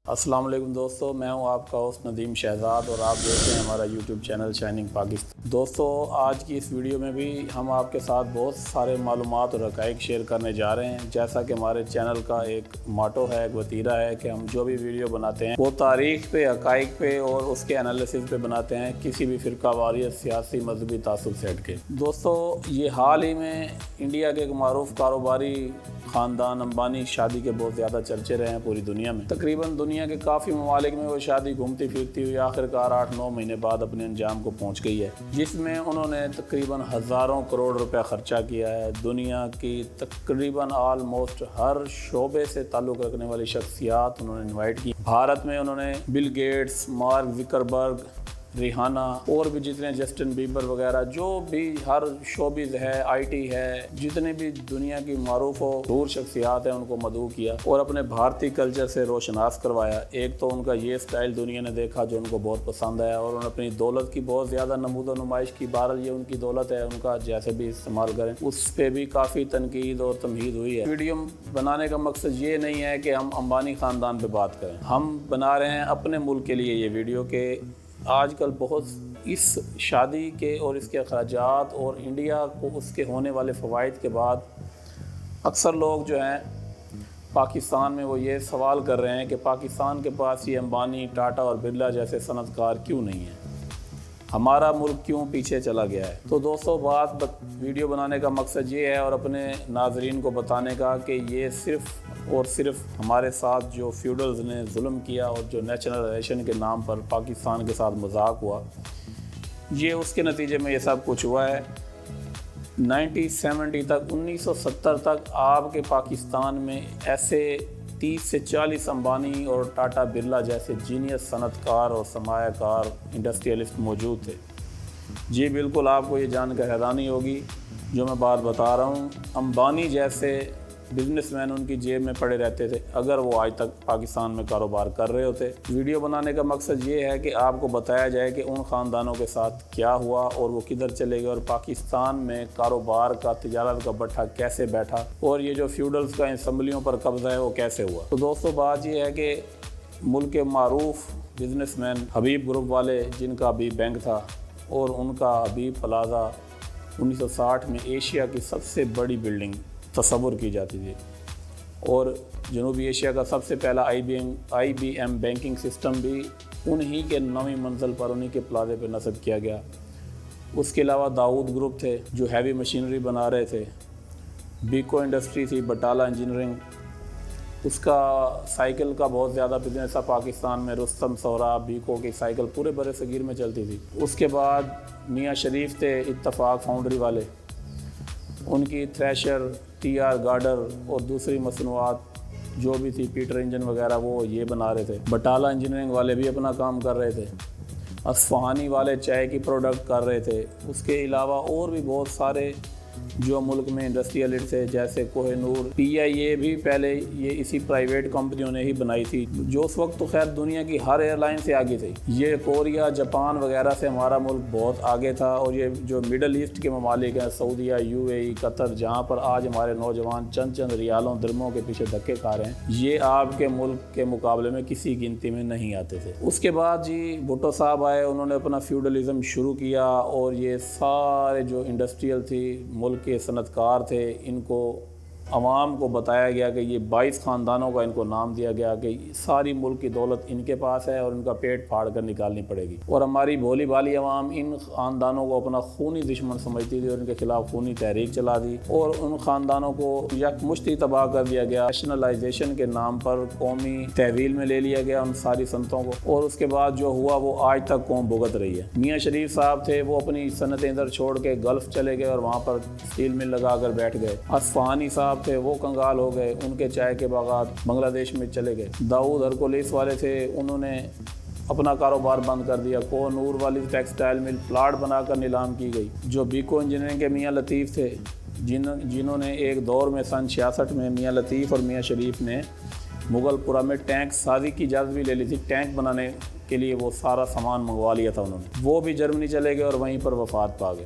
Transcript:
السلام علیکم دوستو، میں ہوں آپ کا ہوسٹ ندیم شہزاد اور آپ دیکھ رہے ہیں ہمارا یوٹیوب چینل شائننگ پاکستان۔ دوستو، آج کی اس ویڈیو میں بھی ہم آپ کے ساتھ بہت سارے معلومات اور حقائق شیئر کرنے جا رہے ہیں۔ جیسا کہ ہمارے چینل کا ایک ماٹو ہے، ایک وتیرہ ہے کہ ہم جو بھی ویڈیو بناتے ہیں وہ تاریخ پہ، حقائق پہ اور اس کے انالیسس پہ بناتے ہیں، کسی بھی فرقہ واریت، سیاسی، مذہبی تعصب سے ہٹ کے۔ دوستو، یہ حال ہی میں انڈیا کے ایک معروف کاروباری خاندان امبانی شادی کے بہت زیادہ چرچے رہے ہیں پوری دنیا میں۔ تقریباً دنیا کے کافی ممالک میں وہ شادی گھومتی پھرتی ہوئی آخرکار 8-9 مہینے بعد اپنے انجام کو پہنچ گئی ہے، جس میں انہوں نے تقریباً ہزاروں کروڑ روپے خرچہ کیا ہے۔ دنیا کی تقریباً آلموسٹ ہر شعبے سے تعلق رکھنے والی شخصیات انہوں نے انوائٹ کی۔ بھارت میں انہوں نے Bill Gates, Mark Zuckerberg, Rihanna اور بھی جتنے جسٹن بیبر وغیرہ جو بھی ہر شوبز ہے، آئی ٹی ہے، جتنے بھی دنیا کی معروف و مشہور شخصیات ہیں ان کو مدعو کیا اور اپنے بھارتی کلچر سے روشناس کروایا۔ ایک تو ان کا یہ سٹائل دنیا نے دیکھا جو ان کو بہت پسند آیا اور انہوں نے اپنی دولت کی بہت زیادہ نمود و نمائش کی۔ بہرحال یہ ان کی دولت ہے، ان کا جیسے بھی استعمال کریں۔ اس پہ بھی کافی تنقید اور تمہید ہوئی ہے۔ ویڈیو بنانے کا مقصد یہ نہیں ہے کہ ہم امبانی خاندان پہ بات کریں، ہم بنا رہے ہیں اپنے ملک کے لیے یہ ویڈیو کہ آج کل بہت اس شادی کے اور اس کے اخراجات اور انڈیا کو اس کے ہونے والے فوائد کے بعد اکثر لوگ جو ہیں پاکستان میں وہ یہ سوال کر رہے ہیں کہ پاکستان کے پاس یہ امبانی، ٹاٹا اور برلا جیسے صنعت کار کیوں نہیں ہیں، ہمارا ملک کیوں پیچھے چلا گیا ہے۔ تو دوستو، ویڈیو بنانے کا مقصد یہ ہے اور اپنے ناظرین کو بتانے کا کہ یہ صرف اور صرف ہمارے ساتھ جو فیوڈلز نے ظلم کیا اور جو نیشنلائزیشن کے نام پر پاکستان کے ساتھ مذاق ہوا، یہ اس کے نتیجے میں یہ سب کچھ ہوا ہے۔ 1970 تک، 1970 تک آپ کے پاکستان میں ایسے 30 سے 40 امبانی اور ٹاٹا برلا جیسے جینیس صنعت کار اور سرمایہ کار انڈسٹریلسٹ موجود تھے۔ جی بالکل، آپ کو یہ جان کر حیرانی ہوگی جو میں بات بتا رہا ہوں۔ امبانی جیسے بزنس مین ان کی جیب میں پڑے رہتے تھے اگر وہ آج تک پاکستان میں کاروبار کر رہے ہوتے۔ ویڈیو بنانے کا مقصد یہ ہے کہ آپ کو بتایا جائے کہ ان خاندانوں کے ساتھ کیا ہوا اور وہ کدھر چلے گئے اور پاکستان میں کاروبار کا، تجارت کا بٹھا کیسے بیٹھا اور یہ جو فیوڈلز کا اسمبلیوں پر قبضہ ہے وہ کیسے ہوا۔ تو دوستو، بات یہ ہے کہ ملک کے معروف بزنس مین حبیب گروپ والے، جن کا حبیب بینک تھا اور ان کا حبیب پلازا 1960 میں ایشیا کی سب سے بڑی بلڈنگ تصور کی جاتی تھی اور جنوبی ایشیا کا سب سے پہلا آئی بی ایم بینکنگ سسٹم بھی انہی کے 9ویں منزل پر، انہی کے پلازے پہ نصب کیا گیا۔ اس کے علاوہ داؤد گروپ تھے جو ہیوی مشینری بنا رہے تھے، بیکو انڈسٹری تھی، بٹالہ انجینئرنگ، اس کا سائیکل کا بہت زیادہ بزنس تھا پاکستان میں، رستم سہراب بیکو کی سائیکل پورے برِ صغیر میں چلتی تھی۔ اس کے بعد میاں شریف تھے، اتفاق فاؤنڈری والے، ان کی تھریشر، ٹی آر گارڈر اور دوسری مصنوعات جو بھی تھی، پیٹر انجن وغیرہ، وہ یہ بنا رہے تھے۔ بٹالہ انجینئرنگ والے بھی اپنا کام کر رہے تھے۔ اصفہانی والے چائے کی پروڈکٹ کر رہے تھے۔ اس کے علاوہ اور بھی بہت سارے جو ملک میں انڈسٹریلسٹ تھے، جیسے کوہ نور، پی آئی اے بھی پہلے یہ اسی پرائیویٹ کمپنیوں نے ہی بنائی تھی، جو اس وقت تو خیر دنیا کی ہر ایئر لائن سے آگے تھی۔ یہ کوریا، جاپان وغیرہ سے ہمارا ملک بہت آگے تھا اور یہ جو مڈل ایسٹ کے ممالک ہیں، سعودیہ، یو اے ای، قطر، جہاں پر آج ہمارے نوجوان چند ریالوں، درموں کے پیچھے دھکے کھا رہے ہیں، یہ آپ کے ملک کے مقابلے میں کسی گنتی میں نہیں آتے تھے۔ اس کے بعد جی بھٹو صاحب آئے، انہوں نے اپنا فیوڈلزم شروع کیا اور یہ سارے جو انڈسٹریل تھی، ملک کے صنعت کار تھے، ان کو عوام کو بتایا گیا کہ یہ 22 خاندانوں کا ان کو نام دیا گیا کہ ساری ملک کی دولت ان کے پاس ہے اور ان کا پیٹ پھاڑ کر نکالنی پڑے گی۔ اور ہماری بھولی بھالی عوام ان خاندانوں کو اپنا خونی دشمن سمجھتی تھی اور ان کے خلاف خونی تحریک چلا دی اور ان خاندانوں کو یک مشتی تباہ کر دیا گیا۔ نیشنلائزیشن کے نام پر قومی تحویل میں لے لیا گیا ان ساری صنعتوں کو، اور اس کے بعد جو ہوا وہ آج تک قوم بھگت رہی ہے۔ میاں شریف صاحب تھے، وہ اپنی صنعتیں ادھر چھوڑ کے گلف چلے گئے اور وہاں پر اسٹیل مل لگا کر بیٹھ گئے۔ اصفہانی صاحب تھے، وہ کنگال ہو گئے، ان کے چائے کے باغات بنگلہ دیش میں چلے گئے۔ داؤد ہرکولیس والے تھے، انہوں نے اپنا کاروبار بند کر دیا۔ کوہ نور والی ٹیکسٹائل مل پلاٹ بنا کر نیلام کی گئی۔ جو بیکو انجینئرنگ کے میاں لطیف تھے، جنہوں نے ایک دور میں سن 66 میں میاں لطیف اور میاں شریف نے مغل پورہ میں ٹینک سازی کی اجازت بھی لے لی تھی، ٹینک بنانے کے لیے وہ سارا سامان منگوا لیا تھا انہوں نے، وہ بھی جرمنی چلے گئے اور وہیں پر وفات پا گئے۔